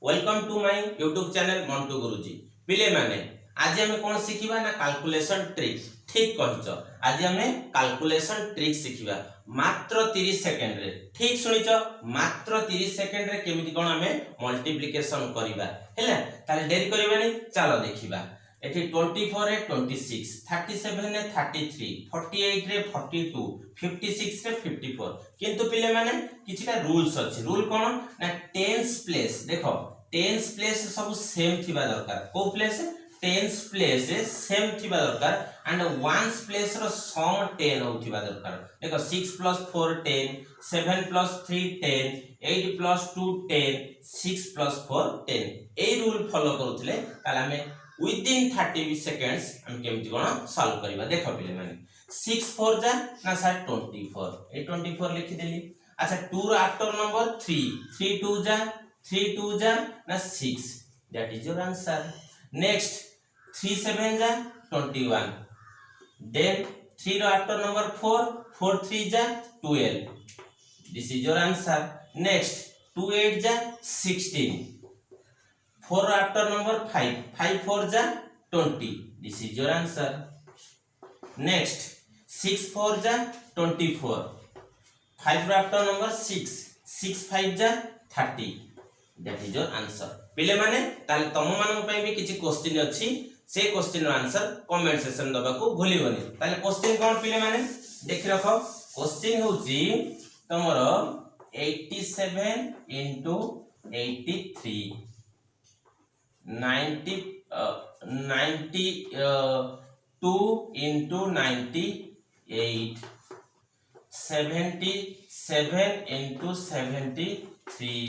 Welcome to my YouTube channel Mantu Guruji. पिले माने आज हमें कौन शिखिबा ना कैलकुलेशन ट्रिक। ठीक कहछ, आज हमें कैलकुलेशन ट्रिक शिखिबा मात्र 30 सेकंड रे। ठीक सुनिछ, मात्र 30 सेकंड रे केमिति कोन हमें मल्टीप्लिकेशन करिबा हैला। ताले देरी करबानी, चलो देखिबा। एठी 24 रे 26, 37 रे 33, 48 रे 42, 56 रे 54। किंतु पिले माने किछिटा रूल्स अछि। रूल कोन ना टेंस प्लेस देखो, टेंस प्लेस सब सेम थिबा दरकार। को प्लेस टेंस प्लेस सेम थिबा दरकार एंड वंस प्लेस रो सम 10 होथिबा दरकार। देखो 6 + 4 10, 7 + 3 10, 8 + 2 10, 6 + 4 10। ए रूल फॉलो करूथिले ताले हमें विदिन 30 सेकेंड्स हम केमति कोन सॉल्व करबा। देखो पिले माने 6 4 जा ना सर 24, ए 24 लिखि देली। अच्छा 2 रो आफ्टर नंबर 3, 3 2 जा 3 2 जा ना 6, that is your answer. Next 3 7 जा 21, देन 3 रो आफ्टर नंबर 4, 4 3 जा 12, this is your answer. Next 2 8 जा 16, 4 after number 5, 5 4 जा 20, this is your answer. Next 6 4 जा 24, 5 after number 6, 6 5 जा 30, that is your answer. पिले माने ताले तम मानन पई भी किछि क्वेश्चन अछि, से क्वेश्चन रो आंसर कमेंट सेक्शन दबा को भूलिबनी। ताले क्वेश्चन कोन पिले माने देख रखो। क्वेश्चन होछि तमरो 87 into 83, 92 into 98, 77 into 73,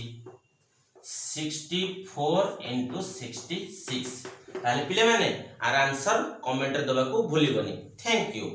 64 into 66। ताले पिले माने आर आंसर कमेंट दबा को भूलिबनी। Thank you.